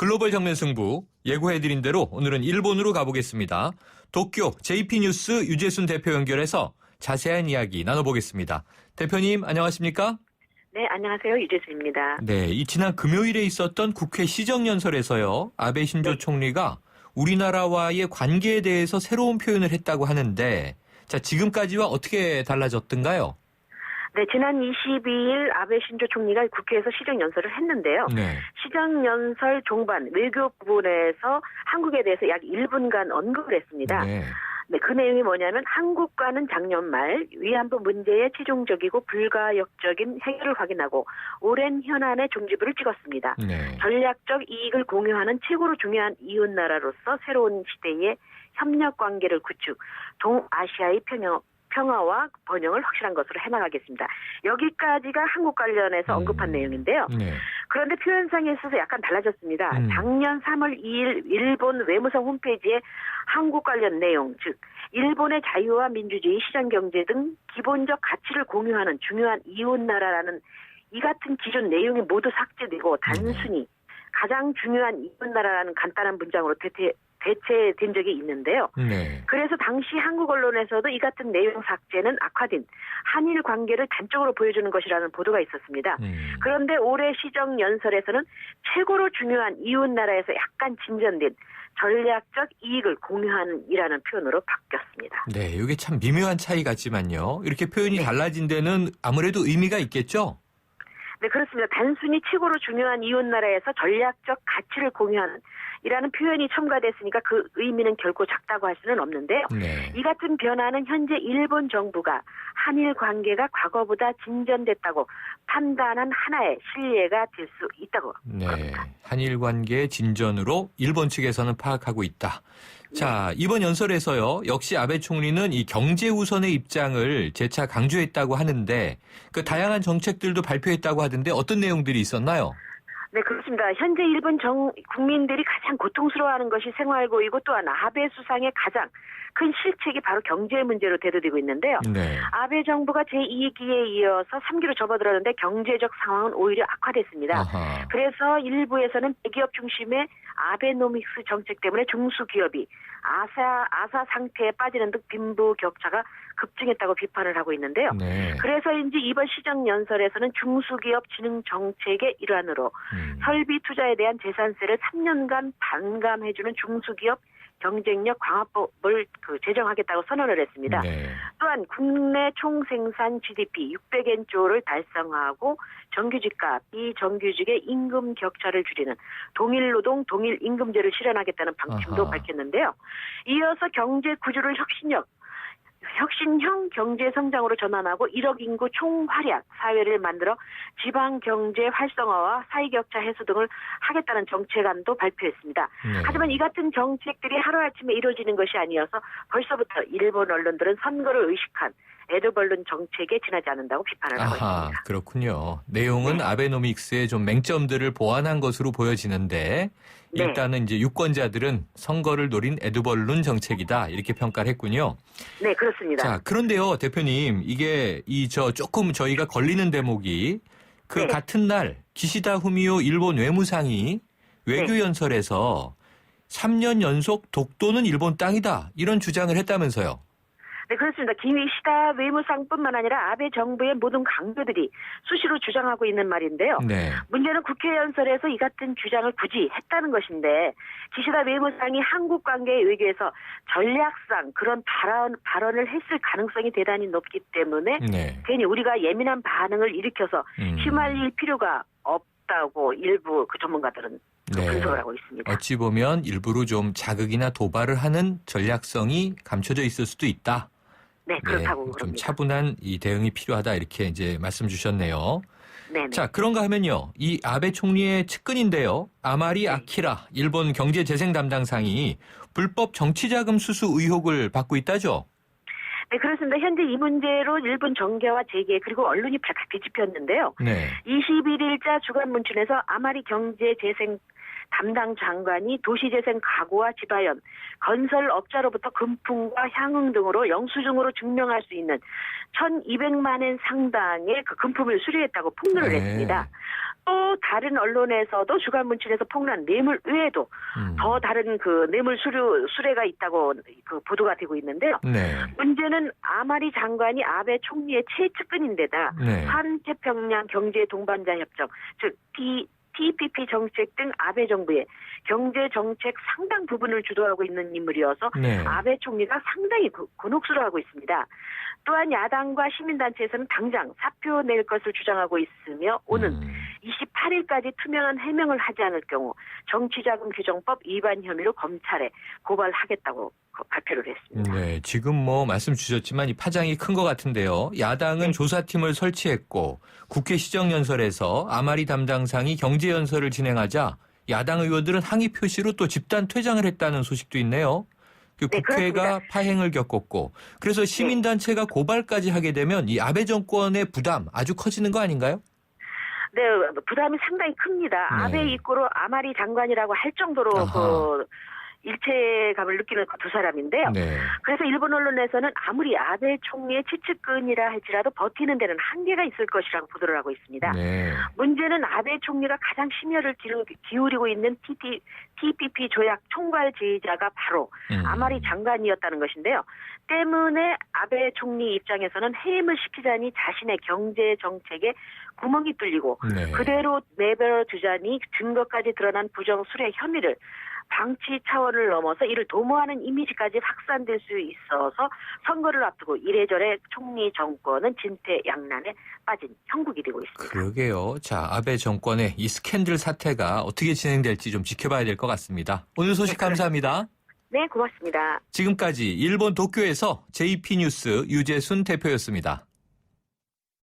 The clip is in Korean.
글로벌 정면 승부 예고해드린 대로 오늘은 일본으로 가보겠습니다. 도쿄 JP뉴스 유재순 대표 연결해서 자세한 이야기 나눠보겠습니다. 대표님 안녕하십니까? 네, 안녕하세요. 유재순입니다. 네, 이 지난 금요일에 있었던 국회 시정연설에서요. 아베 신조 총리가 우리나라와의 관계에 대해서 새로운 표현을 했다고 하는데 자, 지금까지와 어떻게 달라졌던가요? 네, 지난 22일 아베 신조 총리가 국회에서 시정연설을 했는데요. 네. 시정연설 종반 외교 부분에서 한국에 대해서 약 1분간 언급을 했습니다. 네. 네, 그 내용이 뭐냐면 한국과는 작년 말 위안부 문제의 최종적이고 불가역적인 해결을 확인하고 오랜 현안의 종지부를 찍었습니다. 네. 전략적 이익을 공유하는 최고로 중요한 이웃나라로서 새로운 시대의 협력 관계를 구축, 동아시아의 평화와 번영을 확실한 것으로 해나가겠습니다. 여기까지가 한국 관련해서 언급한 내용인데요. 네. 그런데 표현상에 있어서 약간 달라졌습니다. 작년 3월 2일 일본 외무성 홈페이지에 한국 관련 내용, 즉 일본의 자유와 민주주의, 시장경제 등 기본적 가치를 공유하는 중요한 이웃나라라는 이 같은 기존 내용이 모두 삭제되고 단순히 가장 중요한 이웃나라라는 간단한 문장으로 대체된 적이 있는데요. 네. 그래서 당시 한국 언론에서도 이 같은 내용 삭제는 악화된 한일 관계를 단적으로 보여주는 것이라는 보도가 있었습니다. 그런데 올해 시정연설에서는 최고로 중요한 이웃나라에서 약간 진전된 전략적 이익을 공유하는 이라는 표현으로 바뀌었습니다. 네, 이게 참 미묘한 차이 같지만요. 이렇게 표현이 달라진 데는 아무래도 의미가 있겠죠? 네, 그렇습니다. 단순히 최고로 중요한 이웃나라에서 전략적 가치를 공유하는 이라는 표현이 첨가됐으니까 그 의미는 결코 작다고 할 수는 없는데요. 네. 이 같은 변화는 현재 일본 정부가 한일 관계가 과거보다 진전됐다고 판단한 하나의 신뢰가 될 수 있다고 합니다. 한일 관계 진전으로 일본 측에서는 파악하고 있다. 자, 이번 연설에서요. 역시 아베 총리는 이 경제 우선의 입장을 재차 강조했다고 하는데 그 다양한 정책들도 발표했다고 하던데 어떤 내용들이 있었나요? 네, 그렇습니다. 현재 일본 국민들이 가장 고통스러워하는 것이 생활고이고 또한 아베 수상의 가장 큰 실책이 바로 경제 문제로 대두되고 있는데요. 네. 아베 정부가 제2기에 이어서 3기로 접어들었는데 경제적 상황은 오히려 악화됐습니다. 아하. 그래서 일부에서는 대기업 중심의 아베노믹스 정책 때문에 중소기업이 아사 상태에 빠지는 등 빈부격차가 급증했다고 비판을 하고 있는데요. 네. 그래서인지 이번 시정연설에서는 중소기업 진흥 정책의 일환으로 설비 투자에 대한 재산세를 3년간 반감해주는 중소기업 경쟁력 강화법을 제정하겠다고 선언을 했습니다. 네. 또한 국내 총생산 GDP 600엔조를 달성하고 정규직과 비정규직의 임금 격차를 줄이는 동일노동 동일임금제를 실현하겠다는 방침도 밝혔는데요. 이어서 경제 구조를 혁신형 경제 성장으로 전환하고 1억 인구 총활약 사회를 만들어 지방 경제 활성화와 사회격차 해소 등을 하겠다는 정책안도 발표했습니다. 하지만 이 같은 정책들이 하루아침에 이루어지는 것이 아니어서 벌써부터 일본 언론들은 선거를 의식한 에드벌룬 정책에 지나지 않는다고 비판을 하고 있습니다. 그렇군요. 내용은 아베노믹스의 좀 맹점들을 보완한 것으로 보여지는데 일단은 이제 유권자들은 선거를 노린 에드벌룬 정책이다 이렇게 평가를 했군요. 네, 그렇습니다. 자, 그런데요, 대표님, 이게 조금 저희가 걸리는 대목이 같은 날 기시다 후미오 일본 외무상이 외교연설에서 3년 연속 독도는 일본 땅이다 이런 주장을 했다면서요. 네, 그렇습니다. 기시다 외무상뿐만 아니라 아베 정부의 모든 강도들이 수시로 주장하고 있는 말인데요. 네. 문제는 국회 연설에서 이 같은 주장을 굳이 했다는 것인데 기시다 외무상이 한국 관계 외교에서 전략상 그런 발언을 했을 가능성이 대단히 높기 때문에 괜히 우리가 예민한 반응을 일으켜서 휘말릴 필요가 없다고 일부 전문가들은 분석을 하고 있습니다. 어찌 보면 일부러 좀 자극이나 도발을 하는 전략성이 감춰져 있을 수도 있다. 네, 그렇다고 좀 그럽니다. 차분한 이 대응이 필요하다 이렇게 이제 말씀 주셨네요. 네. 자, 그런가 하면요. 이 아베 총리의 측근인데요. 아마리 아키라 일본 경제재생 담당상이 불법 정치자금 수수 의혹을 받고 있다죠? 네, 그렇습니다. 현재 이 문제로 일본 정계와 재계 그리고 언론이 발칵 뒤집혔는데요. 21일자 주간문춘에서 아마리 경제재생 담당 장관이 도시재생 가구와 지바연, 건설업자로부터 금품과 향응 등으로 영수증으로 증명할 수 있는 1,200만 엔 상당의 그 금품을 수리했다고 폭로를 했습니다. 또 다른 언론에서도 주간 문춘에서 폭로한 뇌물 외에도 더 다른 그 뇌물 수뢰가 있다고 그 보도가 되고 있는데요. 네. 문제는 아마리 장관이 아베 총리의 최측근인데다 네. 환태평양 경제 동반자 협정, 즉 TPP 정책 등 아베 정부의 경제 정책 상당 부분을 주도하고 있는 인물이어서 네. 아베 총리가 상당히 곤혹스러워하고 있습니다. 또한 야당과 시민단체에서는 당장 사표 낼 것을 주장하고 있으며 오는 28일까지 투명한 해명을 하지 않을 경우 정치자금 규정법 위반 혐의로 검찰에 고발하겠다고 발표를 했습니다. 네, 지금 뭐 말씀 주셨지만 이 파장이 큰 것 같은데요. 야당은 네. 조사팀을 설치했고 국회 시정연설에서 아마리 담당상이 경제연설을 진행하자 야당 의원들은 항의 표시로 또 집단 퇴장을 했다는 소식도 있네요. 그 네, 국회가 그렇습니다. 파행을 겪었고 그래서 시민단체가 고발까지 하게 되면 이 아베 정권의 부담 아주 커지는 거 아닌가요? 네, 부담이 상당히 큽니다. 네. 아베 입고로 아마리 장관이라고 할 정도로 아하. 그 일체감을 느끼는 그 두 사람인데요. 네. 그래서 일본 언론에서는 아무리 아베 총리의 최측근이라 할지라도 버티는 데는 한계가 있을 것이라고 보도를 하고 있습니다. 네. 문제는 아베 총리가 가장 심혈을 기울이고 있는 TPP 조약 총괄 제의자가 바로 아마리 장관이었다는 것인데요. 때문에 아베 총리 입장에서는 해임을 시키자니 자신의 경제 정책에 구멍이 뚫리고 네. 그대로 내버려 두자니 증거까지 드러난 부정 수뢰 혐의를 방치 차원을 넘어서 이를 도모하는 이미지까지 확산될 수 있어서 선거를 앞두고 이래저래 총리 정권은 진퇴양난에 빠진 형국이 되고 있습니다. 그러게요. 자, 아베 정권의 이 스캔들 사태가 어떻게 진행될지 좀 지켜봐야 될 것 같습니다. 오늘 소식 감사합니다. 네, 고맙습니다. 지금까지 일본 도쿄에서 JP 뉴스 유재순 대표였습니다.